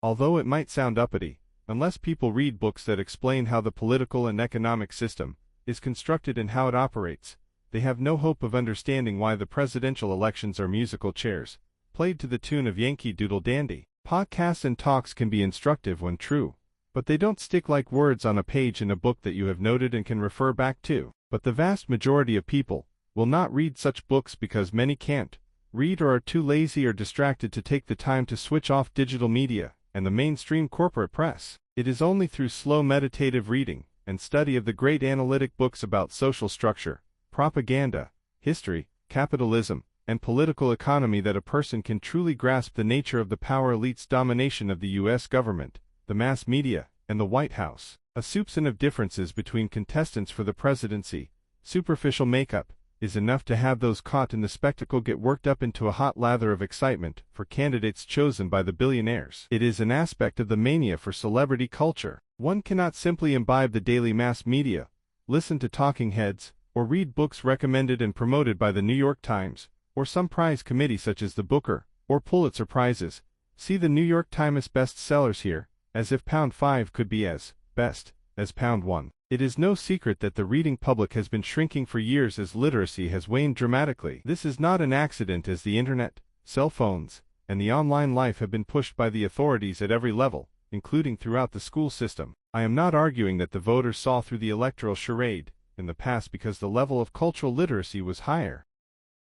Although it might sound uppity, unless people read books that explain how the political and economic system is constructed and how it operates, they have no hope of understanding why the presidential elections are musical chairs, played to the tune of Yankee Doodle Dandy. Podcasts and talks can be instructive when true, but they don't stick like words on a page in a book that you have noted and can refer back to. But the vast majority of people will not read such books because many can't read or are too lazy or distracted to take the time to switch off digital media and the mainstream corporate press. It is only through slow meditative reading and study of the great analytic books about social structure, propaganda, history, capitalism, and political economy that a person can truly grasp the nature of the power elite's domination of the U.S. government, the mass media, and the White House. A soupçon of differences between contestants for the presidency, superficial makeup, is enough to have those caught in the spectacle get worked up into a hot lather of excitement for candidates chosen by the billionaires. It is an aspect of the mania for celebrity culture. One cannot simply imbibe the daily mass media, listen to talking heads, or read books recommended and promoted by the New York Times, or some prize committee such as the Booker or Pulitzer Prizes. See the New York Times bestsellers here, as if pound 5 could be as best as pound 1. It is no secret that the reading public has been shrinking for years as literacy has waned dramatically. This is not an accident, as the internet, cell phones, and the online life have been pushed by the authorities at every level, including throughout the school system. I am not arguing that the voters saw through the electoral charade in the past because the level of cultural literacy was higher.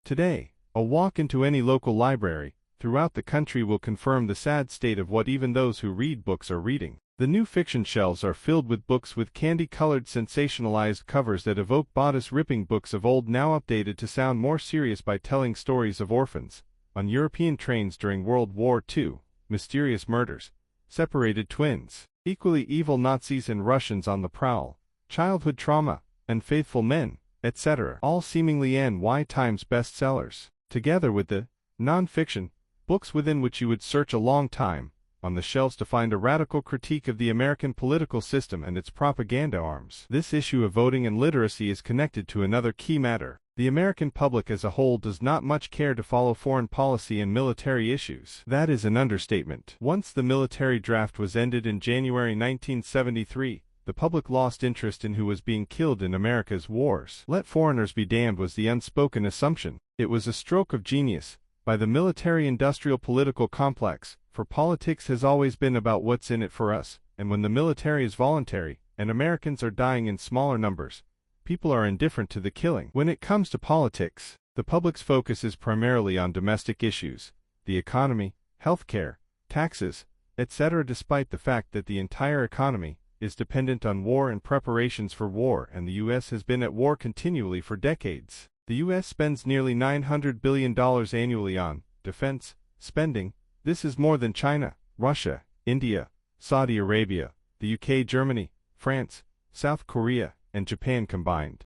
Today, a walk into any local library throughout the country will confirm the sad state of what even those who read books are reading. The new fiction shelves are filled with books with candy-colored sensationalized covers that evoke bodice-ripping books of old, now updated to sound more serious by telling stories of orphans on European trains during World War II, mysterious murders, separated twins, equally evil Nazis and Russians on the prowl, childhood trauma, unfaithful men, etc. All seemingly NY Times bestsellers, together with the non-fiction books within which you would search a long time on the shelves to find a radical critique of the American political system and its propaganda arms. This issue of voting and literacy is connected to another key matter. The American public as a whole does not much care to follow foreign policy and military issues. That is an understatement. Once the military draft was ended in January 1973, the public lost interest in who was being killed in America's wars. Let foreigners be damned was the unspoken assumption. It was a stroke of genius by the military-industrial political complex, for politics has always been about what's in it for us, and when the military is voluntary, and Americans are dying in smaller numbers, people are indifferent to the killing. When it comes to politics, the public's focus is primarily on domestic issues, the economy, healthcare, taxes, etc., despite the fact that the entire economy is dependent on war and preparations for war, and the U.S. has been at war continually for decades. The U.S. spends nearly $900 billion annually on defense spending. This is more than China, Russia, India, Saudi Arabia, the UK, Germany, France, South Korea, and Japan combined.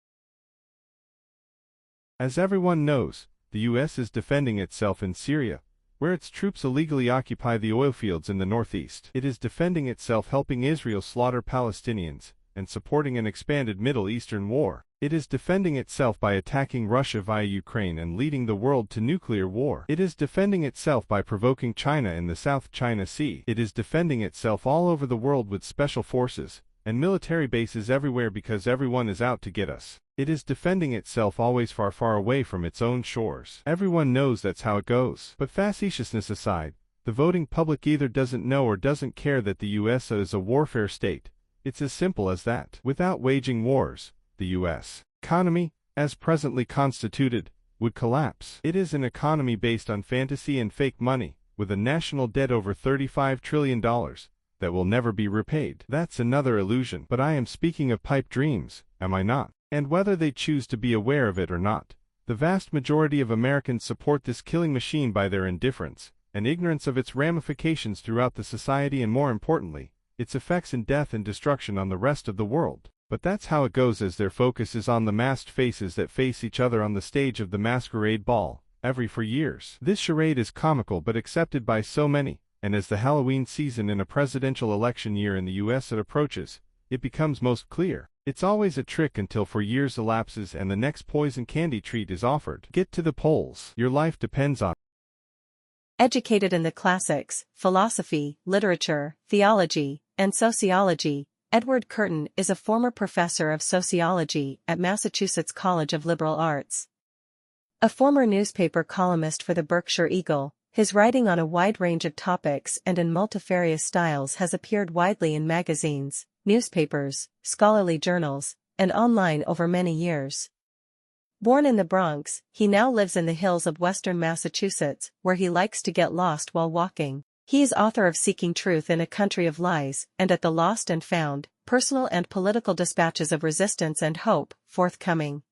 As everyone knows, the U.S. is defending itself in Syria, where its troops illegally occupy the oil fields in the northeast. It is defending itself helping Israel slaughter Palestinians and supporting an expanded Middle Eastern war. It is defending itself by attacking Russia via Ukraine and leading the world to nuclear war. It is defending itself by provoking China in the South China Sea. It is defending itself all over the world with special forces and military bases everywhere because everyone is out to get us. It is defending itself always far, far away from its own shores. Everyone knows that's how it goes. But facetiousness aside, the voting public either doesn't know or doesn't care that the U.S. is a warfare state. It's as simple as that. Without waging wars, the U.S. economy, as presently constituted, would collapse. It is an economy based on fantasy and fake money, with a national debt over $35 trillion that will never be repaid. That's another illusion. But I am speaking of pipe dreams, am I not? And whether they choose to be aware of it or not, the vast majority of Americans support this killing machine by their indifference and ignorance of its ramifications throughout the society and, more importantly, its effects in death and destruction on the rest of the world. But that's how it goes, as their focus is on the masked faces that face each other on the stage of the masquerade ball, every 4 years. This charade is comical but accepted by so many, and as the Halloween season in a presidential election year in the U.S. approaches, it becomes most clear. It's always a trick until 4 years elapses and the next poison candy treat is offered. Get to the polls. Your life depends on Educated in the classics, philosophy, literature, theology, and sociology, Edward Curtin is a former professor of sociology at Massachusetts College of Liberal Arts. A former newspaper columnist for the Berkshire Eagle, his writing on a wide range of topics and in multifarious styles has appeared widely in magazines, newspapers, scholarly journals, and online over many years. Born in the Bronx, he now lives in the hills of western Massachusetts, where he likes to get lost while walking. He is author of Seeking Truth in a Country of Lies and At the Lost and Found, Personal and Political Dispatches of Resistance and Hope, forthcoming.